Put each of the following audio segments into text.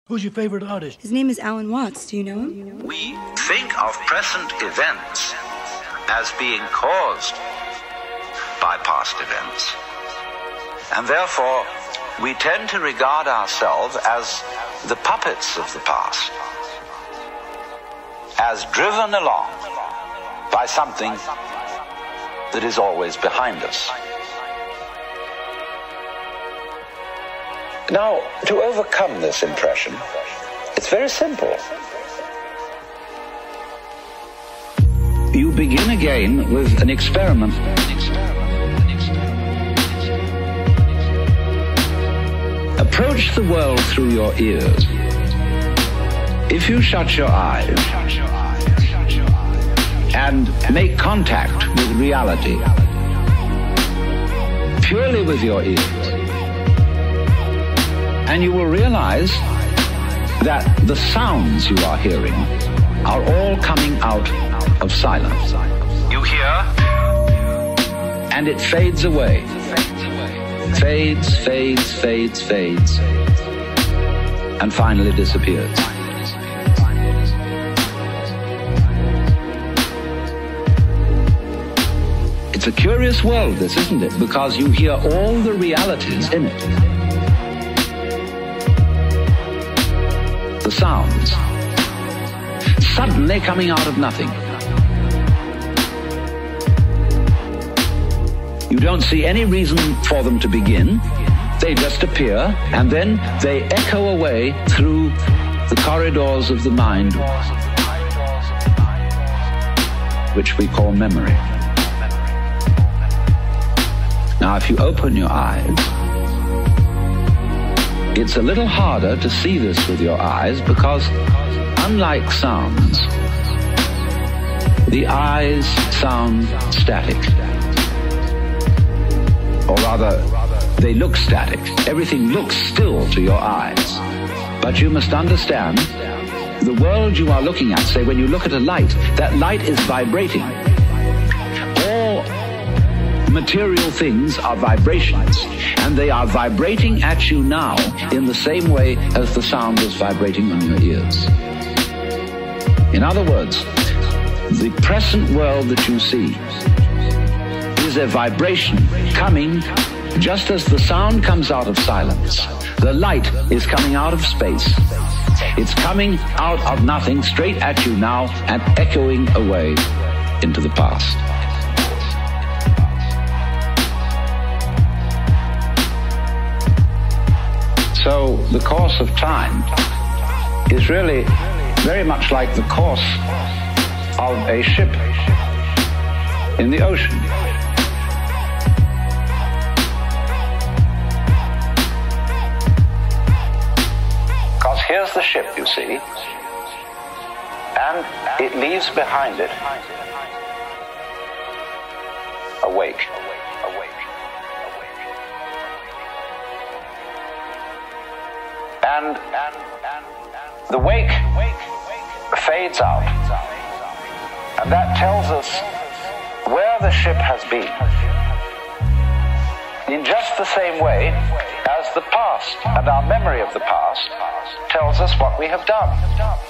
Who's your favorite artist? His name is Alan Watts. Do you know him? We think of present events as being caused by past events. And therefore, we tend to regard ourselves as the puppets of the past, as driven along by something that is always behind us. Now, to overcome this impression, it's very simple. You begin again with an experiment. Approach the world through your ears. If you shut your eyes and make contact with reality purely with your ears, and you will realize that the sounds you are hearing are all coming out of silence. You hear, and it fades away. Fades, fades, fades, fades, and finally disappears. It's a curious world, this, isn't it? Because you hear all the realities in it. The sounds, suddenly coming out of nothing. You don't see any reason for them to begin. They just appear, and then they echo away through the corridors of the mind, which we call memory. Now, if you open your eyes, it's a little harder to see this with your eyes because, unlike sounds, the eyes sound static. Or rather, they look static. Everything looks still to your eyes. But you must understand, the world you are looking at, say when you look at a light, that light is vibrating. All material things are vibrations, and they are vibrating at you now in the same way as the sound is vibrating on your ears. In other words, the present world that you see is a vibration coming just as the sound comes out of silence. The light is coming out of space. It's coming out of nothing straight at you now and echoing away into the past. So the course of time is really very much like the course of a ship in the ocean. Because here's the ship, you see, and it leaves behind it a wake. And the wake fades out, and that tells us where the ship has been, in just the same way as the past and our memory of the past tells us what we have done.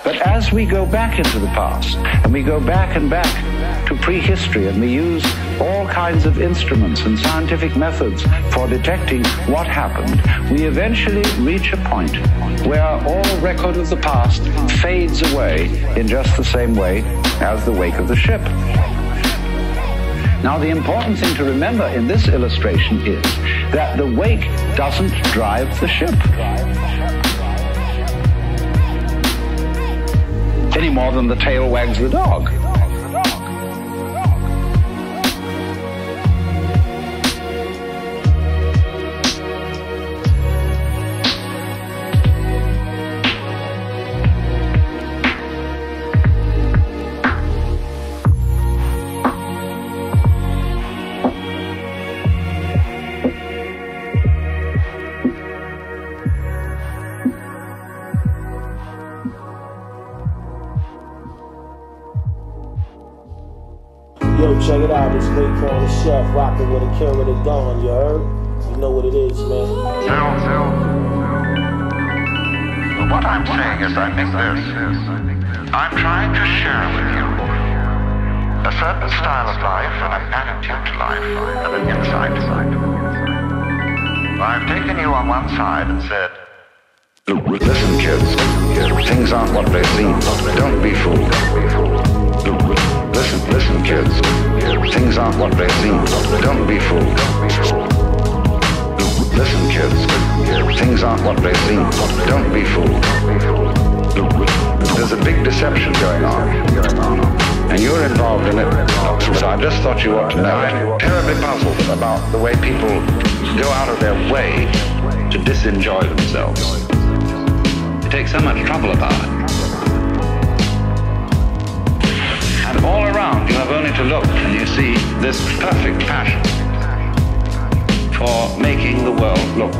But as we go back into the past, and we go back and back to prehistory, and we use all kinds of instruments and scientific methods for detecting what happened, we eventually reach a point where all record of the past fades away in just the same way as the wake of the ship. Now, the important thing to remember in this illustration is that the wake doesn't drive the ship any more than the tail wags the dog. Yo, check it out, it's Raekwon the Chef, rocking with Akira the Dawn, you heard? You know what it is, man. what I'm saying is I think this. I'm trying to share with you a certain style of life and an attitude to life and an insight. I've taken you on one side and said, listen, kids, things aren't what they seem. Don't be fooled. Listen, kids, things aren't what they seem. Don't be fooled. Listen, kids, things aren't what they seem. Don't be fooled. There's a big deception going on, and you're involved in it, but I just thought you ought to know it. I'm terribly puzzled about the way people go out of their way to disenjoy themselves. They take so much trouble about it. And all around, you have only to look, and you see this perfect passion for making the world look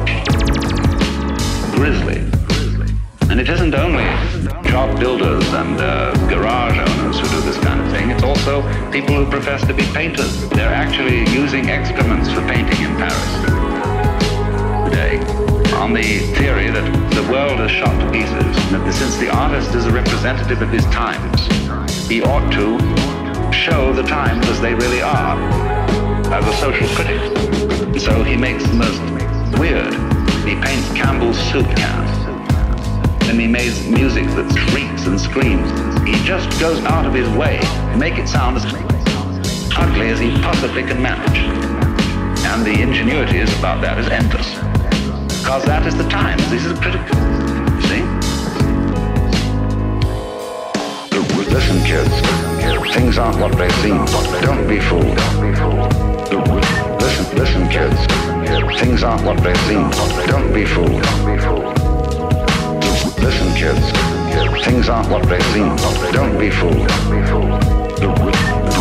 grisly. And it isn't only shop builders and garage owners who do this kind of thing. It's also people who profess to be painters. They're actually using excrements for painting in Paris today, on the theory that the world is shot to pieces, and that since the artist is a representative of his times, he ought to show the times as they really are, as a social critic. So he makes the most weird. He paints Campbell's soup cans, and he makes music that shrieks and screams. He just goes out of his way to make it sound as ugly as he possibly can manage. And the ingenuity is about that is endless. Because that is the times. This is critical. See? Listen, kids. Things aren't what they seem. Don't be fooled. Listen, kids. Things aren't what they seem. Don't be fooled. Listen, kids. Things aren't what they seem. Don't be fooled.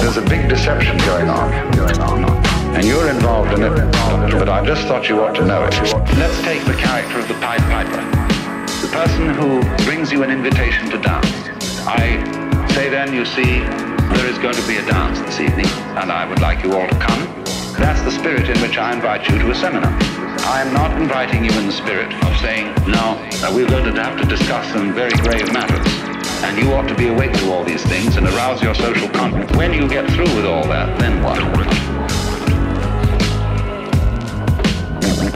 There's a big deception going on, and you're involved in it, but I just thought you ought to know it. Let's take the character of the Pied Piper, the person who brings you an invitation to dance. I say then, you see, there is going to be a dance this evening, and I would like you all to come. That's the spirit in which I invite you to a seminar. I am not inviting you in the spirit of saying, no, we're going to have to discuss some very grave matters, and you ought to be awake to all these things and arouse your social conscience. When you get through with all that, then what?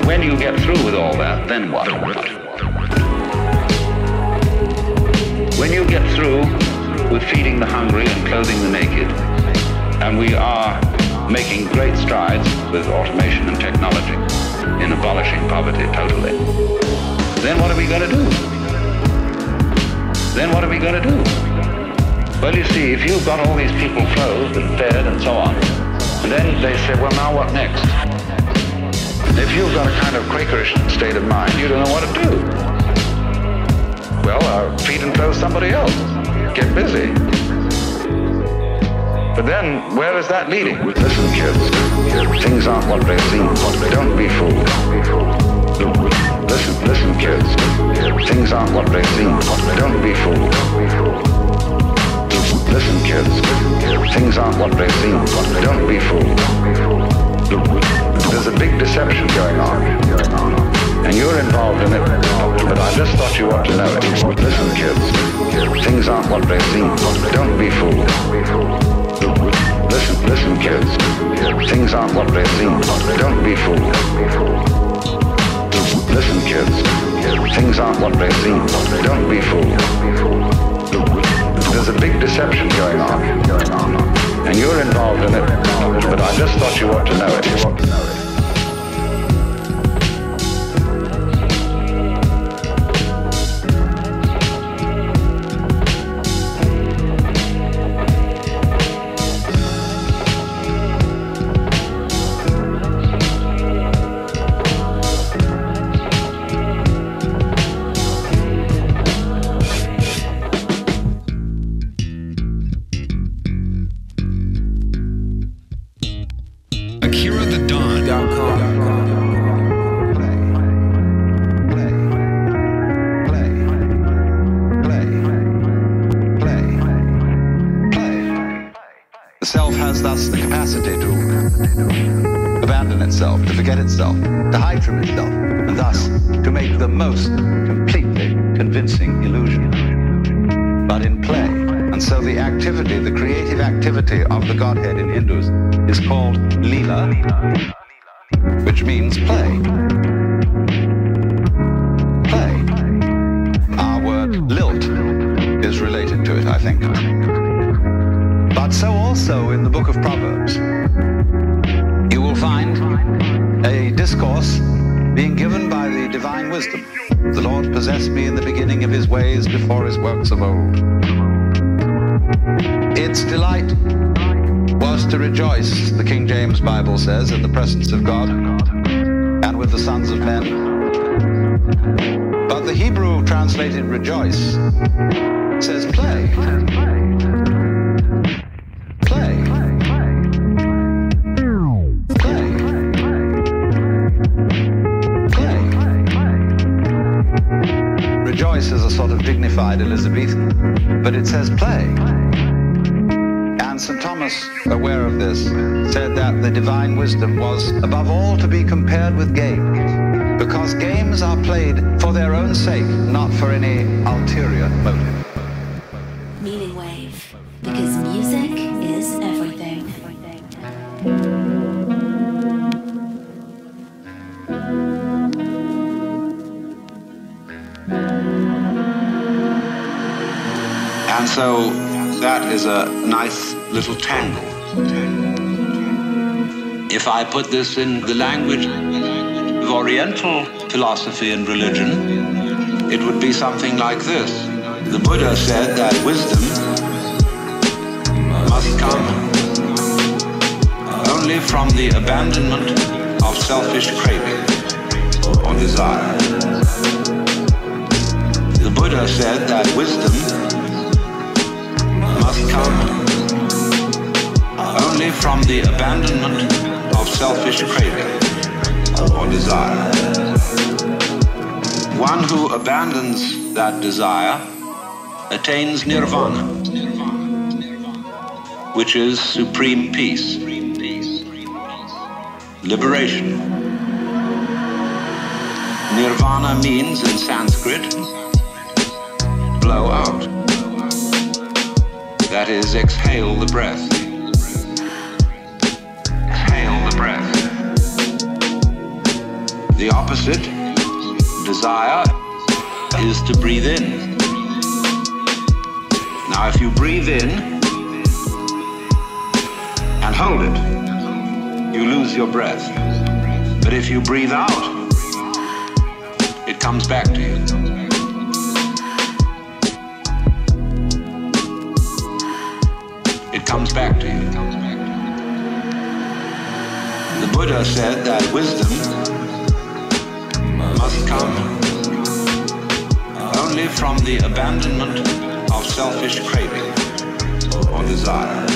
When you get through with all that, then what? When you get through with feeding the hungry and clothing the naked, and we are making great strides with automation and technology in abolishing poverty totally, then what are we going to do? Then what are we going to do? Well, you see, if you've got all these people clothed and fed and so on, and then they say, well, now what next? If you've got a kind of Quakerish state of mind, you don't know what to do. Well, feed and clothe somebody else. Get busy. But then, where is that leading? Listen, kids. Things aren't what they seem. Don't be fooled. Listen, kids. Things aren't what they seem. Don't be fooled. Listen, kids. Things aren't what they seem. Don't be fooled. There's a big deception going on, and you're involved in it, but I just thought you ought to know it. Listen, kids. Things aren't what they seem. Don't be fooled. Listen, kids. Things aren't what they seem. Don't be fooled. Listen, kids. Things aren't what they seem. Don't be fooled. There's a big deception going on, and you're involved in it, but I just thought you ought to know it. Self has thus the capacity to abandon itself, to forget itself, to hide from itself, and thus to make the most completely convincing illusion, but in play. And so the activity, the creative activity of the Godhead in Hinduism is called Leela, which means play. Play. Our word lilt is related to it, I think. But so also in the book of Proverbs, you will find a discourse being given by the divine wisdom. The Lord possessed me in the beginning of his ways before his works of old. Its delight was to rejoice, the King James Bible says, in the presence of God and with the sons of men. But the Hebrew translated rejoice says play. Play. Play. Play. Rejoice is a sort of dignified Elizabethan, but it says play. And St. Thomas, aware of this, said that the divine wisdom was above all to be compared with games, because games are played for their own sake, not for any ulterior motive. Meaning Wave, because music is everything. And so that is a nice little tangle. If I put this in the language of Oriental philosophy and religion, it would be something like this. The Buddha said that wisdom must come only from the abandonment of selfish craving or desire. The Buddha said that wisdom must come only from the abandonment of selfish craving or desire. One who abandons that desire attains nirvana, which is supreme peace, liberation. Nirvana means in Sanskrit, blow out. That is, exhale the breath. Exhale the breath. The opposite, desire, is to breathe in. Now, if you breathe in and hold it, you lose your breath. But if you breathe out, it comes back to you. It comes back to you. The Buddha said that wisdom must come only from the abandonment of selfish craving or desire.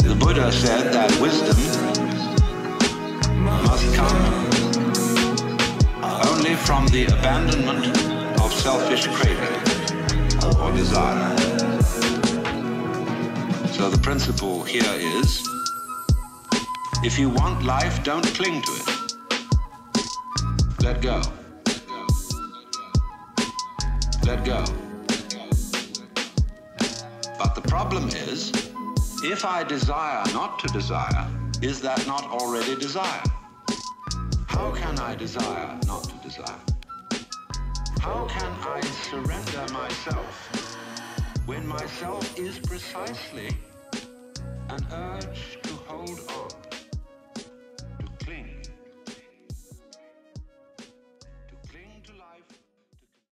The Buddha said that wisdom must come only from the abandonment of selfish craving or desire. So the principle here is, if you want life, don't cling to it. Let go. Let go. But the problem is, if I desire not to desire, is that not already desire? How can I desire not to desire? How can I surrender myself when myself is precisely an urge to